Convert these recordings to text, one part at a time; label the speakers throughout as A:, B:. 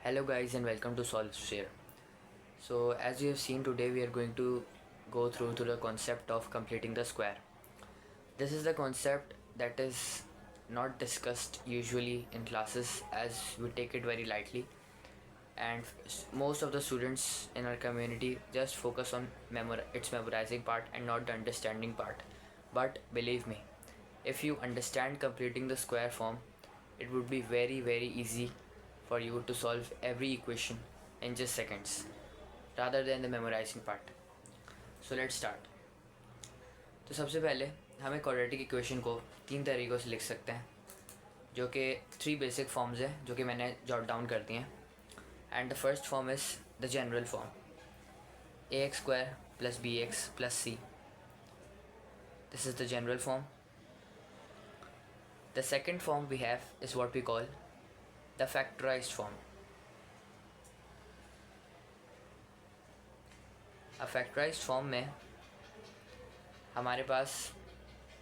A: Hello guys and welcome to Solve Share. So as you have seen today we are going to go through to the concept of completing the square. This is the concept that is not discussed usually in classes as we take it very lightly, and most of the students in our community just focus on its memorizing part and not the understanding part. But believe me, if you understand completing the square form, it would be very easy for you to solve every equation in just seconds rather than the memorizing part. So let's start. तो सबसे पहले हमें quadratic equation को तीन तरीक़ों से लिख सकते हैं, जो कि थ्री बेसिक फॉर्म्स हैं जो कि मैंने जॉट डाउन कर दिए हैं. And the first form is the general form ax² + bx + c. This is the general form. The second form we have is what we call the factorized form. A factorized form में हमारे पास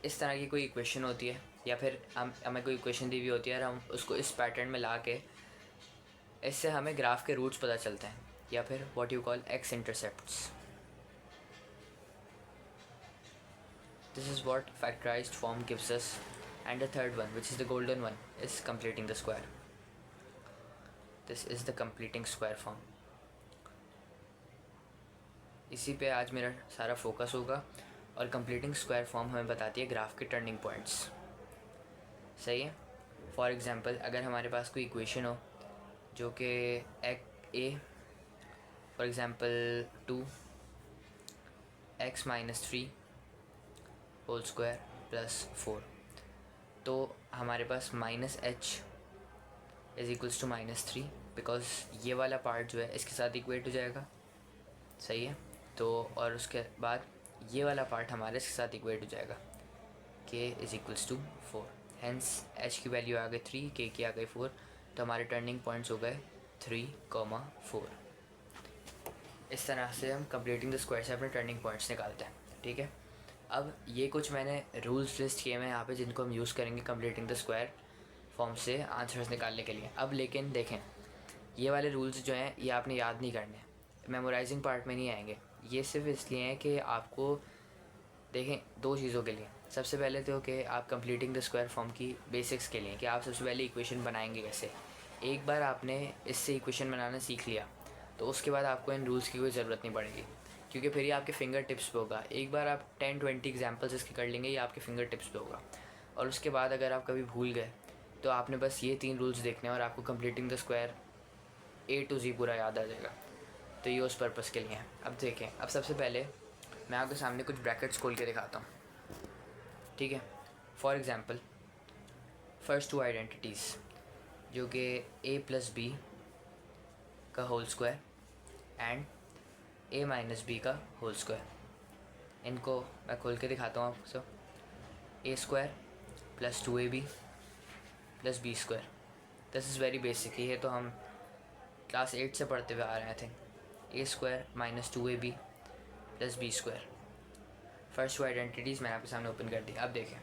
A: इस तरह की कोई equation होती है, या फिर हमें कोई इक्वेशन दी हुई होती है और हम उसको इस पैटर्न में ला के इससे हमें ग्राफ के रूट्स पता चलते हैं, या फिर what you call x intercepts. This is what factorized form gives us. And the third one, which is the golden one, is completing the square. This is the completing square form. इसी पे आज मेरा सारा focus होगा. और completing square form हमें बताती है ग्राफ के टर्निंग पॉइंट्स. सही है. फॉर एग्ज़ाम्पल, अगर हमारे पास कोई इक्वेशन हो जो कि ए फॉर एग्ज़ाम्पल 2x - 3² + 4, तो हमारे पास -h = -3, बिकॉज ये वाला पार्ट जो है इसके साथ इक्वेट हो जाएगा. सही है. तो और उसके बाद ये वाला पार्ट हमारे इसके साथ इक्वेट हो जाएगा, k = 4. हेंस h की वैल्यू आ गई 3, k की आ गई 4. तो हमारे टर्निंग पॉइंट्स हो गए 3, 4. इस तरह से हम कंप्लीटिंग द स्क्वायर से अपने टर्निंग पॉइंट्स निकालते हैं. ठीक है. अब ये कुछ मैंने रूल्स लिस्ट किए हैं यहाँ पे, जिनको हम यूज़ करेंगे कंप्लीटिंग द स्क्वायर फॉर्म से आंसर्स निकालने के लिए. अब लेकिन देखें, ये वाले रूल्स जो हैं ये आपने याद नहीं करने, मेमोराइजिंग पार्ट में नहीं आएंगे. ये सिर्फ इसलिए हैं कि आपको देखें दो चीज़ों के लिए. सबसे पहले तो कि आप कंप्लीटिंग द स्क्वायर फॉर्म की बेसिक्स के लिए, कि आप सबसे पहले इक्वेशन बनाएंगे कैसे. एक बार आपने इससे इक्वेशन बनाना सीख लिया तो उसके बाद आपको इन रूल्स की कोई ज़रूरत नहीं पड़ेगी, क्योंकि फिर ये आपके फिंगर टिप्स पे होगा. एक बार आप 10-20 एग्जांपल्स इसके कर लेंगे, ये आपके फिंगर टिप्स पे होगा. और उसके बाद अगर आप कभी भूल गए तो आपने बस ये 3 रूल्स देखने हैं और आपको completing the square A to Z पूरा याद आ जाएगा. तो ये उस पर्पज़ के लिए हैं. अब देखें, अब सबसे पहले मैं आपके सामने कुछ ब्रैकेट्स खोल के दिखाता हूँ. ठीक है. फॉर एग्ज़ाम्पल, फर्स्ट 2 आइडेंटिटीज़ जो कि a + b का whole square and a - b का होल स्क्वायर, इनको मैं खोल के दिखाता हूँ आपको. a² + 2ab + b². This is very basic. ये तो हम क्लास 8 से पढ़ते हुए आ रहे हैं. I think a² - 2ab + b². First 2 identities मैंने आपके सामने ओपन कर दी. अब देखें,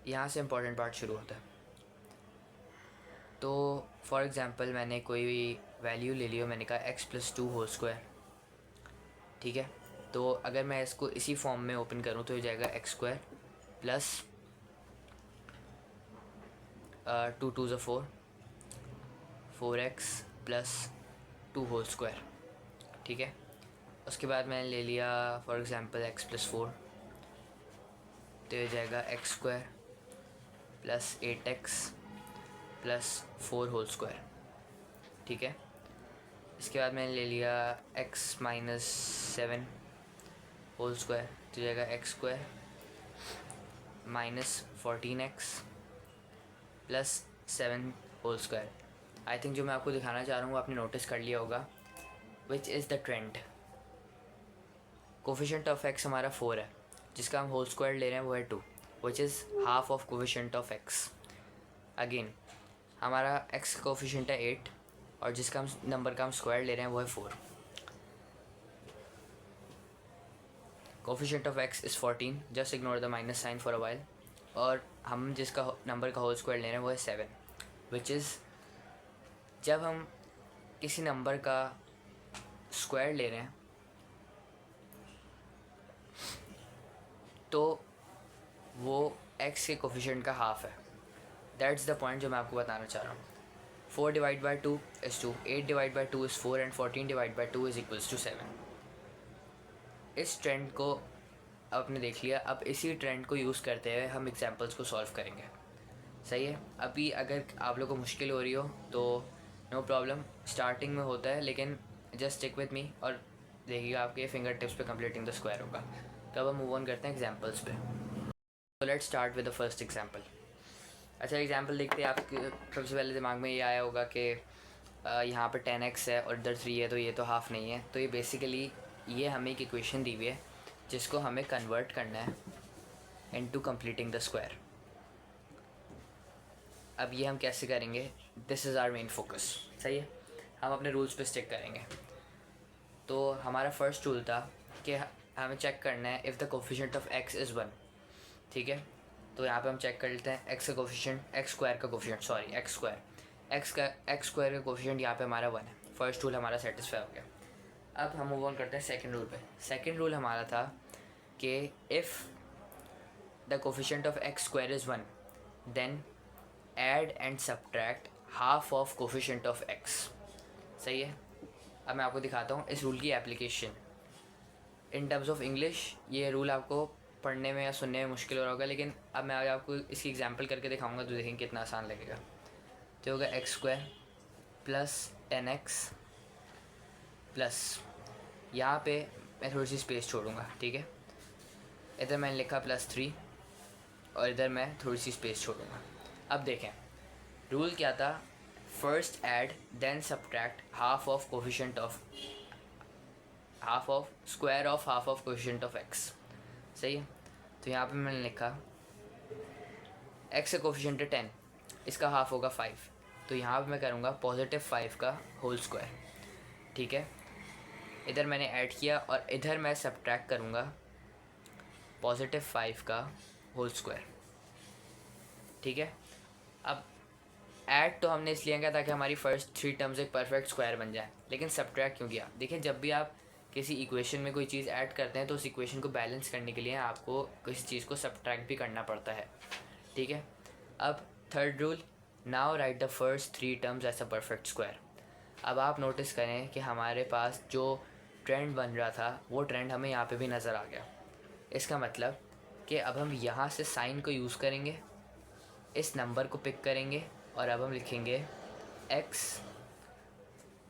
A: यहाँ से इम्पॉर्टेंट पार्ट शुरू होता है. तो फॉर एग्ज़ाम्पल मैंने कोई वैल्यू ले ली हो, मैंने कहा x + 2 होल स्क्वायर. ठीक है. तो अगर मैं इसको इसी फॉर्म में ओपन करूँ तो हो जाएगा x² + 2 2 = 4, 4x + 2 होल स्क्वायर. ठीक है. उसके बाद मैंने ले लिया फॉर एग्ज़ाम्पल x + 4, तो हो जाएगा x² + 8x + 4 होल स्क्वायर. ठीक है. इसके बाद मैंने ले लिया x - 7 होल स्क्वायर, तो जाएगा x² - 14x + 7 whole square. I think जो मैं आपको दिखाना चाह रहा हूँ आपने नोटिस कर लिया होगा. Which is the trend. Coefficient of x हमारा 4 है, जिसका हम होल स्क्वायर ले रहे हैं वो है 2, which is half of coefficient of x. Again हमारा x का कोफिशिएंट है 8 और जिसका हम नंबर का हम स्क्वायर ले रहे हैं वो है 4. Coefficient of x is 14, just ignore the minus sign for a while. और हम जिसका नंबर का होल स्क्वायर ले रहे हैं वो है 7, विच इज़ जब हम किसी नंबर का स्क्वायर ले रहे हैं तो वो x के कोफिशिएंट का हाफ है. दैट्स द पॉइंट जो मैं आपको बताना चाह रहा हूँ. 4 divide by 2 is 2, 8 divide by 2 is 4 and 14 divide by 2 is equals to 7. इस ट्रेंड को आपने देख लिया. अब इसी ट्रेंड को यूज़ करते हुए हम एग्जांपल्स को सॉल्व करेंगे. सही है. अभी अगर आप लोग को मुश्किल हो रही हो तो नो प्रॉब्लम, स्टार्टिंग में होता है, लेकिन जस्ट स्टिक विद मी और देखिएगा आपके फिंगर टिप्स पे कंप्लीटिंग द स्क्वायर होगा. तब हम मूव ऑन करते हैं एग्जांपल्स पे. तो let's start with the first example. अच्छा, एग्जांपल देखते हैं. आपके सबसे पहले दिमाग में ये आया होगा कि यहाँ पे 10x है और इधर 3 है, तो ये तो हाफ नहीं है. तो ये बेसिकली ये हमें एक इक्वेशन दी हुई है जिसको हमें कन्वर्ट करना है इनटू कंप्लीटिंग द स्क्वायर. अब ये हम कैसे करेंगे? This is our main focus. सही है. हम अपने रूल्स पे स्टिक करेंगे. तो हमारा फर्स्ट रूल था कि हमें चेक करना है if the coefficient of x is 1. ठीक है. तो यहाँ पे हम चेक कर लेते हैं x का कोफिशिएंट, x स्क्वायर का कोफिशिएंट, सॉरी x स्क्वायर का कोफिशिएंट यहाँ पे हमारा 1 है. फर्स्ट रूल हमारा सेटिस्फाई हो गया. अब हम मूव ऑन करते हैं सेकंड रूल पे. सेकंड रूल हमारा था कि if the coefficient of x square is 1 then add and subtract half of coefficient of x. सही है. अब मैं आपको दिखाता हूँ इस रूल की application in terms of English. ये रूल आपको पढ़ने में या सुनने में मुश्किल हो रहा होगा, लेकिन अब मैं आपको इसकी एग्जांपल करके दिखाऊंगा तो देखेंगे कितना आसान लगेगा. तो होगा x square plus 10x plus, यहाँ पे मैं थोड़ी सी स्पेस छोड़ूंगा. ठीक है. इधर मैंने लिखा +3 और इधर मैं थोड़ी सी स्पेस छोड़ूंगा. अब देखें रूल क्या था. First add then subtract half of coefficient of square of half of coefficient of x. सही है. तो यहाँ पे मैंने लिखा x का कोफिशिएंट है 10, इसका हाफ होगा 5. तो यहाँ पे मैं करूँगा +5 का होल स्क्वायर. ठीक है. इधर मैंने ऐड किया और इधर मैं सब्ट्रैक्ट करूँगा +5 का होल स्क्वायर. ठीक है. अब ऐड तो हमने इसलिए किया ताकि हमारी फर्स्ट 3 टर्म्स एक परफेक्ट स्क्वायर बन जाए, लेकिन सब्ट्रैक्ट क्यों किया? देखिए, जब भी आप किसी इक्वेशन में कोई चीज़ ऐड करते हैं तो उस इक्वेशन को बैलेंस करने के लिए आपको किसी चीज़ को सब्ट्रैक्ट भी करना पड़ता है. ठीक है. अब third rule, now write the first 3 terms as a perfect square. अब आप नोटिस करें कि हमारे पास जो ट्रेंड बन रहा था वो ट्रेंड हमें यहाँ पे भी नज़र आ गया. इसका मतलब कि अब हम यहाँ से साइन को यूज़ करेंगे, इस नंबर को पिक करेंगे और अब हम लिखेंगे x,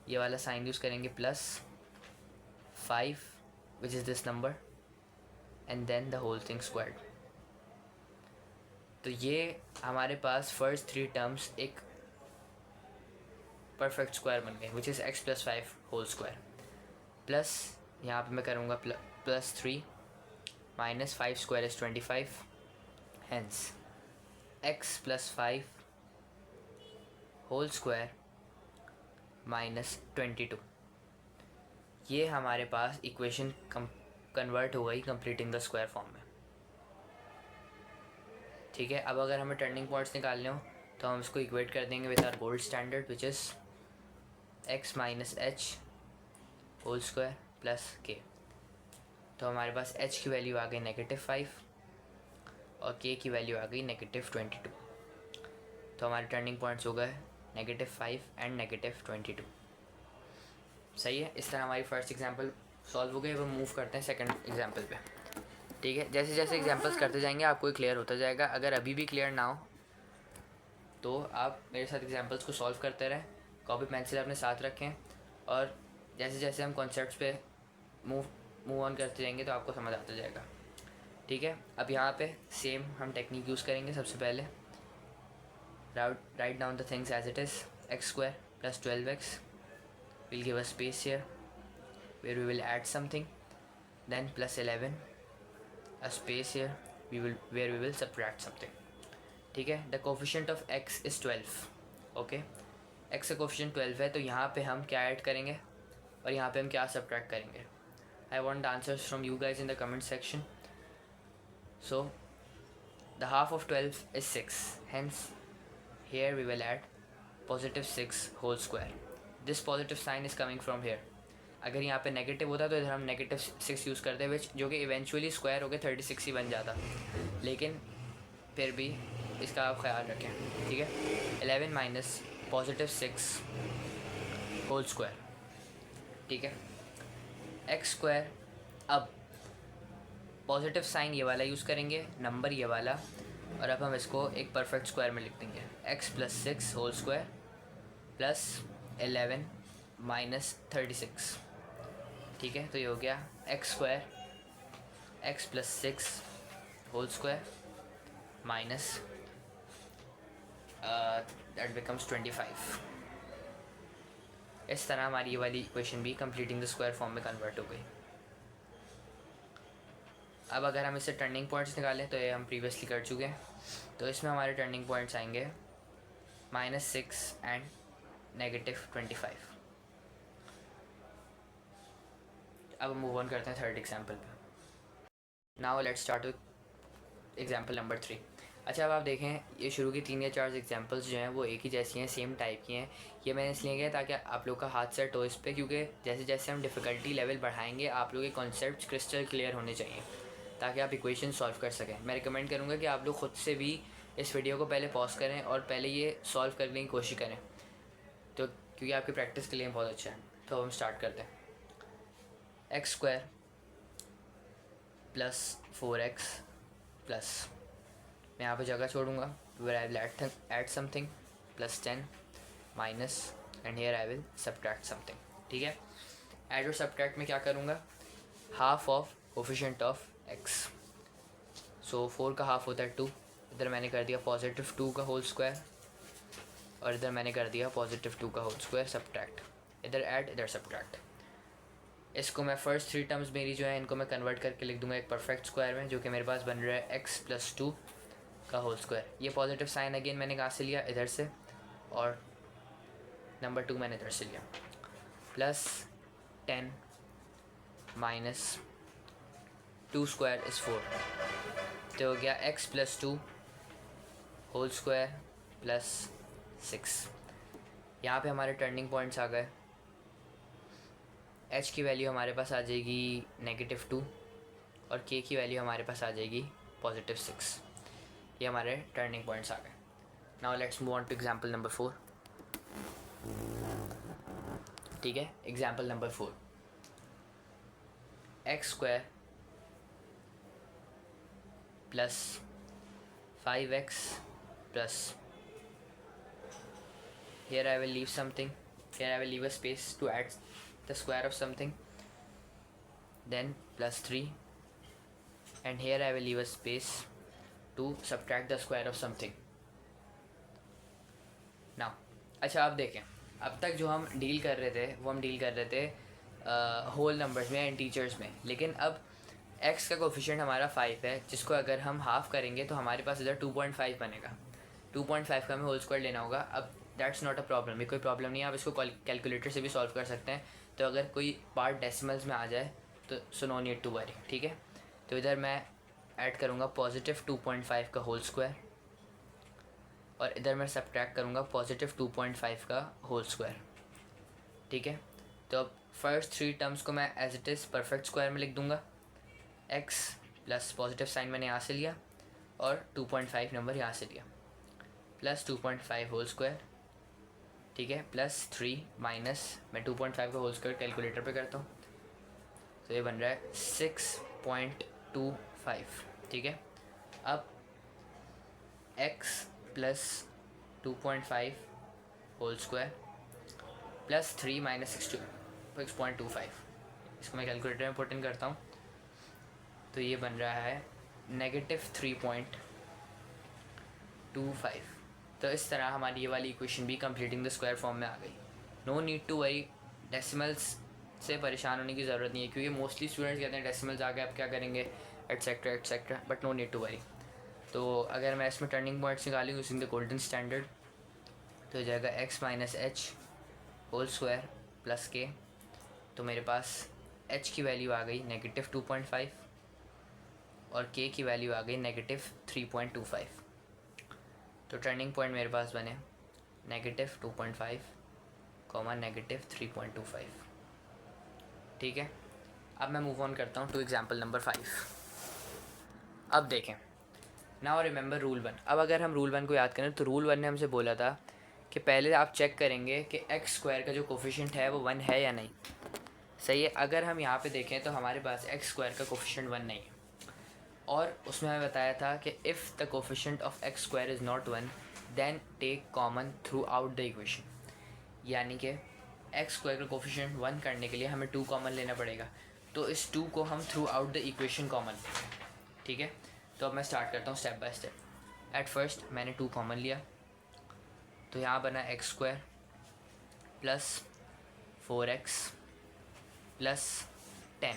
A: ये वाला साइन यूज़ करेंगे, +5 which is this number and then the whole thing squared. तो ये हमारे पास फर्स्ट 3 टर्म्स एक परफेक्ट स्क्वायर बन गए which is x + 5 whole square. Plus यहाँ पे मैं करूँगा +3 - 5 square is 25, hence x + 5 whole square -22. ये हमारे पास इक्वेशन कन्वर्ट हो गई कंप्लीटिंग द स्क्वायर फॉर्म में. ठीक है. अब अगर हमें टर्निंग पॉइंट्स निकालने हो तो हम इसको इक्वेट कर देंगे with our gold standard which is x - h whole square plus k. तो हमारे पास h की वैल्यू आ गई -5 और k की वैल्यू आ गई -22. तो हमारे टर्निंग पॉइंट्स हो गए -5 एंड -22. सही है. इस तरह हमारी फर्स्ट एग्जांपल सॉल्व हो गई. अब हम मूव करते हैं सेकंड एग्जांपल पे. ठीक है. जैसे जैसे एग्जांपल्स करते जाएंगे आपको ये क्लियर होता जाएगा. अगर अभी भी क्लियर ना हो तो आप मेरे साथ एग्जांपल्स को सॉल्व करते रहें, कॉपी पेंसिल अपने साथ रखें और जैसे जैसे हम कॉन्सेप्ट्स पे मूव ऑन करते जाएंगे तो आपको समझ आता जाएगा. ठीक है. अब यहाँ पे सेम हम टेक्निक यूज़ करेंगे. सबसे पहले write down the things as it is. X square plus 12x will give a space here where we will add something, then plus 11, a space here where we will subtract something. ठीक है. The coefficient of x is 12. okay. x का coefficient 12 है तो यहाँ पे हम क्या add करेंगे और यहाँ पे हम क्या सब्ट्रैक्ट करेंगे. I want the answers from you guys in the comment section. So the half of 12 is 6, hence here we will add positive 6 whole square. This positive sign is coming from here. अगर यहाँ पे negative होता तो इधर हम negative 6 use करते विच जो कि इवेंचुअली स्क्वायर होकर 36 ही बन जाता, लेकिन फिर भी इसका आप ख्याल रखें, ठीक है। 11 माइनस पॉजिटिव 6 होल स्क्वायर, ठीक है, एक्स स्क्वायर। अब पॉजिटिव साइन ये वाला यूज़ करेंगे, नंबर ये वाला, और अब हम इसको एक परफेक्ट स्क्वायर में लिख देंगे। X plus 6 whole square plus 11 minus 36, ठीक है। तो ये हो गया x square x plus 6 whole square minus that becomes 25। इस तरह हमारी ये वाली इक्वेशन भी कंप्लीटिंग द स्क्वायर फॉर्म में कन्वर्ट हो गई। अब अगर हम इससे टर्निंग पॉइंट्स निकालें तो ये हम प्रीवियसली कर चुके हैं, तो इसमें हमारे टर्निंग पॉइंट्स आएंगे -6 एंड -25। अब मूव ऑन करते हैं थर्ड एग्जांपल पे। Now let's start with example number 3। अच्छा, अब आप देखें ये शुरू की 3 या 4 एग्जांपल्स जो हैं वो एक ही जैसी हैं, सेम टाइप की हैं। ये मैंने इसलिए किया ताकि आप लोग का हाथ सेट हो इस पर, क्योंकि जैसे जैसे हम डिफ़िकल्टी लेवल बढ़ाएंगे आप लोग के कॉन्सेप्ट्स क्रिस्टल क्लियर होने चाहिए ताकि आप इक्वेशन सॉल्व कर सकें। मैं रिकमेंड करूँगा कि आप लोग ख़ुद से भी इस वीडियो को पहले पॉज करें और पहले ये सॉल्व करने की कोशिश करें, तो क्योंकि आपकी प्रैक्टिस के लिए बहुत अच्छा है। तो हम स्टार्ट करते हैं। X square plus 4x plus, मैं यहाँ पे जगह छोड़ूंगा, where I will add something plus 10 minus and here I will subtract something, ठीक है। ऐड और सब्ट्रैक्ट में क्या करूँगा, half of coefficient of x, so 4 का हाफ होता है 2, इधर मैंने कर दिया पॉजिटिव 2 का होल स्क्वायर और इधर मैंने कर दिया पॉजिटिव 2 का होल स्क्वायर सब्ट्रैक्ट, इधर ऐड इधर सब्ट्रैक्ट। इसको मैं फर्स्ट 3 टर्म्स मेरी जो है इनको मैं कन्वर्ट करके लिख दूंगा एक परफेक्ट स्क्वायर में, जो कि मेरे पास बन रहा है x प्लस 2 का होल स्क्वायर। ये पॉजिटिव साइन अगेन मैंने कहाँ से लिया, इधर से, और नंबर 2 मैंने इधर से लिया, प्लस 10 माइनस 2 स्क्वायर इज़ 4, तो हो गया x plus 2 whole square plus 6। यहाँ पे हमारे टर्निंग पॉइंट्स आ गए। h की वैल्यू हमारे पास आ जाएगी -2 और k की वैल्यू हमारे पास आ जाएगी पॉजिटिव 6। ये हमारे टर्निंग पॉइंट्स आ गए। Now let's move on two example number 4, ठीक है। Example number 4, x square plus 5x plus, here I will leave something, here I will leave a space to add the square of something, then plus 3, and here I will leave a space to subtract the square of something. Now अच्छा, आप देखें अब तक जो हम deal कर रहे थे वो हम डील कर रहे थे होल नंबर्स में एंड टीचर्स में, लेकिन अब x का कोफिशिएंट हमारा 5 है, जिसको अगर हम हाफ़ करेंगे तो हमारे पास इधर 2.5 बनेगा। 2.5 का हमें होल स्क्वायर लेना होगा। अब दैट्स नॉट अ प्रॉब्लम, ये कोई प्रॉब्लम नहीं है, आप इसको कैलकुलेटर से भी सॉल्व कर सकते हैं। तो अगर कोई पार्ट डेसिमल्स में आ जाए तो so no need to worry, ठीक है। तो इधर मैं ऐड करूँगा पॉजिटिव 2.5 का होल स्क्वायर और इधर मैं सब्ट्रैक्ट करूँगा पॉजिटिव 2.5 का होल स्क्वायर, ठीक है। तो अब फर्स्ट 3 टर्म्स को मैं as it is perfect square में लिख दूँगा। x प्लस पॉजिटिव साइन मैंने यहाँ से लिया और 2.5 नंबर यहाँ से लिया, प्लस 2.5 होल स्क्वायर, ठीक है, प्लस 3 माइनस, मैं 2.5 का होल स्क्वायर कैलकुलेटर पे करता हूँ, तो ये बन रहा है 6.25, ठीक है। अब x plus 2.5 whole square plus 3 minus 6.25, इसको मैं कैलकुलेटर में पुट इन करता हूँ, तो ये बन रहा है -3.25। तो इस तरह हमारी ये वाली इक्वेशन भी कंप्लीटिंग द स्क्वायर फॉर्म में आ गई। No need to worry, decimals से परेशान होने की ज़रूरत नहीं है, क्योंकि मोस्टली स्टूडेंट्स कहते हैं डेसिमल्स आ गए अब क्या करेंगे, etcetera etcetera, but no need to worry. तो अगर मैं इसमें टर्निंग पॉइंट्स निकालूँ यूजिंग द गोल्डन स्टैंडर्ड, तो हो जाएगा x minus h whole square plus k, तो मेरे पास h की वैल्यू आ गई -2.5 और k की वैल्यू आ गई -3.25। तो टर्निंग पॉइंट मेरे पास बने -2.5 -3.25। ठीक है, अब मैं मूव ऑन करता हूँ टू एग्जाम्पल नंबर 5। अब देखें, नाउ रिमेंबर रूल 1। अब अगर हम रूल 1 को याद करें तो रूल 1 ने हमसे बोला था कि पहले आप चेक करेंगे कि एक्स स्क्वायर का जो कोफिशिएंट है वो 1 है या नहीं। सही है। अगर हम यहाँ पे देखें तो हमारे पास एक्स स्क्वायर का कोफिशिएंट 1 नहीं है, और उसमें हमें बताया था कि if the coefficient of x square is not 1 then take common throughout the equation. यानी कि एक्स स्क्वायर का कोफिशिएंट 1 करने के लिए हमें 2 कॉमन लेना पड़ेगा, तो इस 2 को हम through out the equation common लेंगे। ठीक है, तो अब मैं स्टार्ट करता हूँ step by step. At first मैंने 2 कॉमन लिया, तो यहाँ बना x square plus 4x plus 10।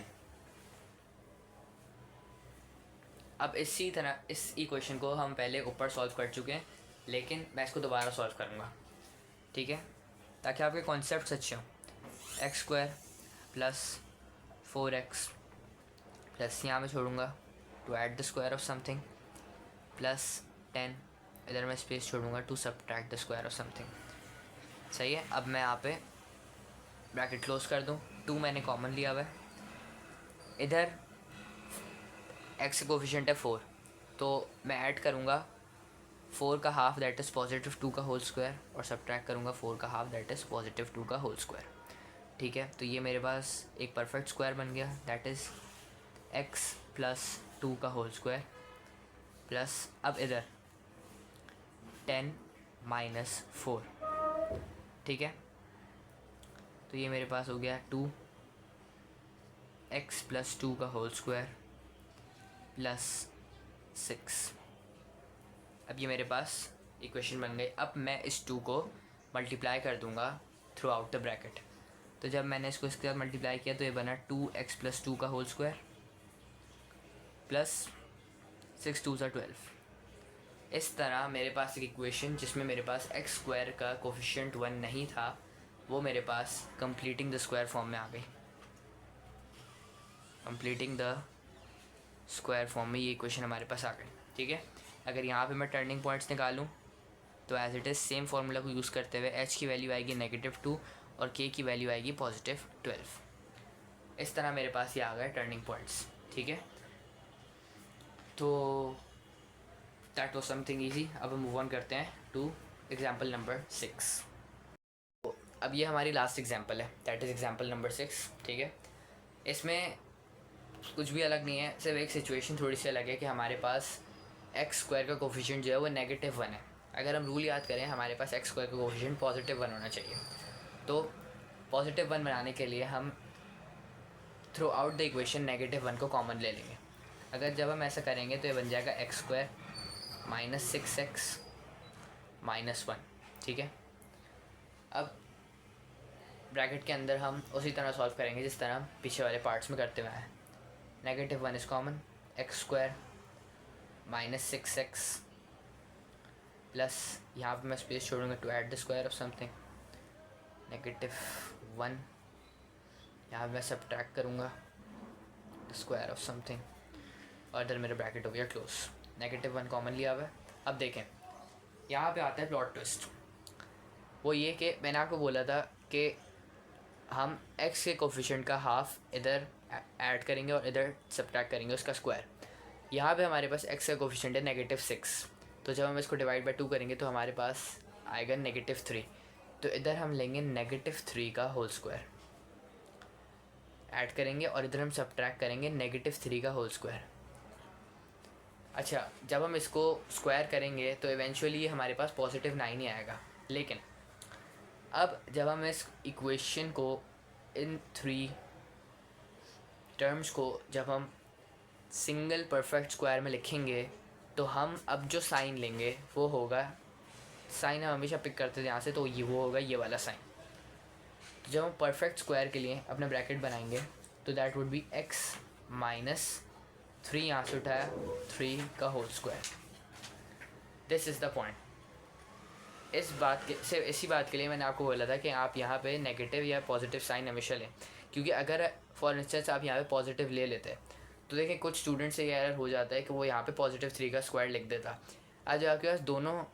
A: अब इसी तरह इस इक्वेशन को हम पहले ऊपर सॉल्व कर चुके हैं, लेकिन मैं इसको दोबारा सॉल्व करूँगा। ठीक है, ताकि आपके कॉन्सेप्ट्स अच्छे हों। X square plus 4x plus यहाँ मैं छोड़ूंगा to add the square of something plus 10, इधर मैं स्पेस छोड़ूंगा to subtract the square of something. सही है। अब मैं यहाँ पे ब्रैकेट क्लोज कर दूँ, 2 मैंने कॉमन लिया हुआ है, इधर एक्स का कोफिशिएंट है 4, तो मैं ऐड करूँगा 4 का हाफ दैट इज़ +2 का होल स्क्वायर, और सबट्रैक्ट करूँगा 4 का हाफ दैट इज़ +2 का होल स्क्वायर। ठीक है, तो ये मेरे पास एक परफेक्ट स्क्वायर बन गया, दैट इज़ x प्लस 2 का होल स्क्वायर प्लस अब इधर 10 माइनस 4। ठीक है, तो ये मेरे पास हो गया 2x प्लस 2 का होल स्क्वायर प्लस 6। अब ये मेरे पास इक्वेशन बन गई। अब मैं इस 2 को मल्टीप्लाई कर दूंगा थ्रू आउट द ब्रैकेट। तो जब मैंने इसको इसके साथ मल्टीप्लाई किया तो ये बना 2x प्लस 2 का होल स्क्वायर प्लस 6 2 सा 12। इस तरह मेरे पास एक इक्वेशन जिसमें मेरे पास एक्स स्क्वायर का कोफिशिएंट 1 नहीं था, वो मेरे पास कंप्लीटिंग द स्क्वायर फॉर्म में आ गई। कंप्लीटिंग द स्क्वायर फॉर्म में ये इक्वेशन हमारे पास आ गई। ठीक है, अगर यहाँ पे मैं टर्निंग पॉइंट्स निकालूँ तो as it is same formula को यूज़ करते हुए h की वैल्यू आएगी -2 और k की वैल्यू आएगी +12। इस तरह मेरे पास ये आ गए टर्निंग पॉइंट्स। ठीक है, तो दैट वाज समथिंग ईजी। अब हम मूव ऑन करते हैं टू एग्जांपल नंबर 6। अब ये हमारी लास्ट एग्जांपल है, दैट इज़ एग्जांपल नंबर 6। ठीक है, इसमें कुछ भी अलग नहीं है, सिर्फ एक सिचुएशन थोड़ी सी अलग है कि हमारे पास एक्स स्क्वायर का कोफिशिएंट जो है वो -1 है। अगर हम रूल याद करें, हमारे पास एक्स स्क्वायर का कोफिशिएंट +1 होना चाहिए। तो +1 बनाने के लिए हम थ्रू आउट द इक्वेशन -1 को कॉमन ले लेंगे। अगर जब हम ऐसा करेंगे तो ये बन जाएगा एक्स स्क्वायर -6x -1। ठीक है, अब ब्रैकेट के अंदर हम उसी तरह सॉल्व करेंगे जिस तरह हम पीछे वाले पार्ट्स में करते हुए हैं। -1 is common, x square -6x plus यहाँ पे मैं स्पेस छोड़ूंगा to add the square of something -1, यहाँ पे मैं सबट्रैक्ट करूँगा द स्क्वायर ऑफ समथिंग, और इधर मेरा ब्रैकेट हो गया क्लोज। -1 कॉमन लिया हुआ है। अब देखें, यहाँ पे आता है प्लॉट ट्विस्ट। वो ये कि मैंने आपको बोला था कि हम x के कोफिशिएंट का हाफ इधर ऐड करेंगे और इधर सबट्रैक्ट करेंगे उसका स्क्वायर। यहाँ पे हमारे पास x का कोफिशिएंट है -6, तो जब हम इसको डिवाइड बाय 2 करेंगे तो हमारे पास आएगा -3। तो इधर हम लेंगे -3 का होल स्क्वायर ऐड करेंगे और इधर हम सबट्रैक्ट करेंगे -3 का होल स्क्वायर। अच्छा, जब हम इसको स्क्वायर करेंगे तो इवेंचुअली ये हमारे पास +9 ही आएगा। लेकिन अब जब हम इस इक्वेशन को इन 3 टर्म्स को जब हम सिंगल परफेक्ट स्क्वायर में लिखेंगे तो हम अब जो साइन लेंगे वो होगा, साइन हम हमेशा पिक करते थे यहाँ से, तो ये वो होगा ये वाला साइन। तो जब हम परफेक्ट स्क्वायर के लिए अपने ब्रैकेट बनाएंगे तो दैट वुड बी x -3, यहाँ से उठाया 3 का whole square. This is the point. इस बात के सिर्फ इसी बात के लिए मैंने आपको बोला था कि आप यहाँ पे नेगेटिव या पॉजिटिव साइन हमेशा लें, क्योंकि अगर फॉर इंस्टेंस आप यहाँ पे पॉजिटिव ले लेते हैं तो देखिए कुछ स्टूडेंट से ये एरर हो जाता है कि वो यहाँ पे +3 का स्क्वायर लिख देता। आज आपके पास दोनों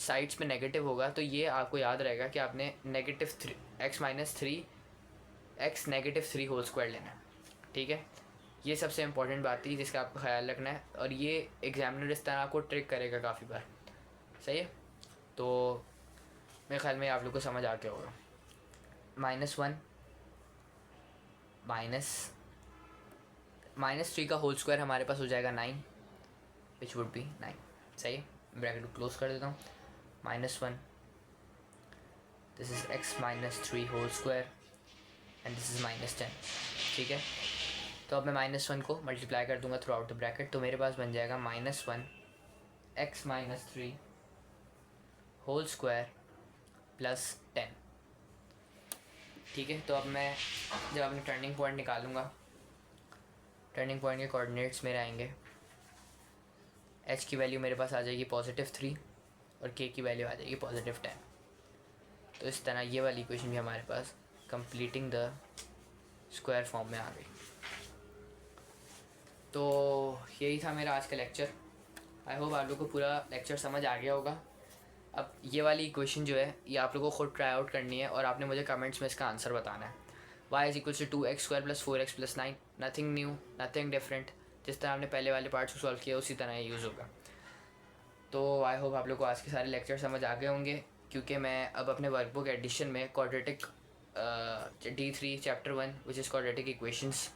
A: साइड्स पे नेगेटिव होगा तो ये आपको याद रहेगा कि आपने negative three x minus three x negative three whole square लेना है, ठीक है। ये सबसे इंपॉर्टेंट बात थी जिसका आपको ख्याल रखना है, और ये एग्जामिनर इस तरह आपको ट्रिक करेगा काफ़ी बार, सही है। तो मेरे ख्याल में आप लोग को समझ आ गया होगा। -1 माइनस थ्री का होल स्क्वायर हमारे पास हो जाएगा 9, विच वुड बी 9, सही है। ब्रैकेट को क्लोज कर देता हूँ। -1, this is x minus three whole square and this is -10, ठीक है। तो अब मैं -1 को मल्टीप्लाई कर दूंगा थ्रू आउट द ब्रैकेट, तो मेरे पास बन जाएगा -1 x minus three whole square plus 10, ठीक है। तो अब मैं जब अपने टर्निंग पॉइंट निकालूंगा, टर्निंग पॉइंट के कोऑर्डिनेट्स मेरे आएंगे, h की वैल्यू मेरे पास आ जाएगी +3 और k की वैल्यू आ जाएगी +10। तो इस तरह ये वाली इक्वेशन भी हमारे पास कंप्लीटिंग द स्क्वायर फॉर्म में आ गई। तो यही था मेरा आज का लेक्चर। आई होप आप लोगों को पूरा लेक्चर समझ आ गया होगा। अब ये वाली इक्वेशन जो है ये आप लोगों को खुद ट्राई आउट करनी है और आपने मुझे कमेंट्स में इसका आंसर बताना है। y = 2x² + 4x + 9, nothing new, nothing different. जिस तरह आपने पहले वाले पार्ट्स को सॉल्व किया उसी तरह ये यूज़ होगा। तो आई होप आप लोग को आज के सारे लेक्चर समझ आ गए होंगे, क्योंकि मैं अब अपने वर्कबुक एडिशन में quadratic D3 chapter 1 which is quadratic equations,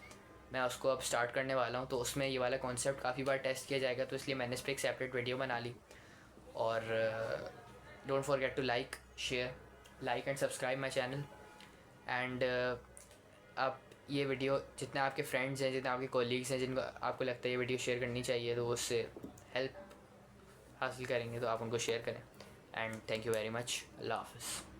A: मैं उसको अब स्टार्ट करने वाला हूँ। तो उसमें ये वाला कॉन्सेप्ट काफ़ी बार टेस्ट किया जाएगा, तो इसलिए मैंने इस पर एक सेपरेट वीडियो बना ली। और don't forget to like and subscribe my channel. And आप ये वीडियो जितने आपके फ्रेंड्स हैं, जितने आपके कोलीग्स हैं जिनको आपको लगता है ये वीडियो शेयर करनी चाहिए, तो उससे हेल्प हासिल करेंगे, तो आप उनको शेयर करें। And thank you very much. अल्लाह हाफ़िज़।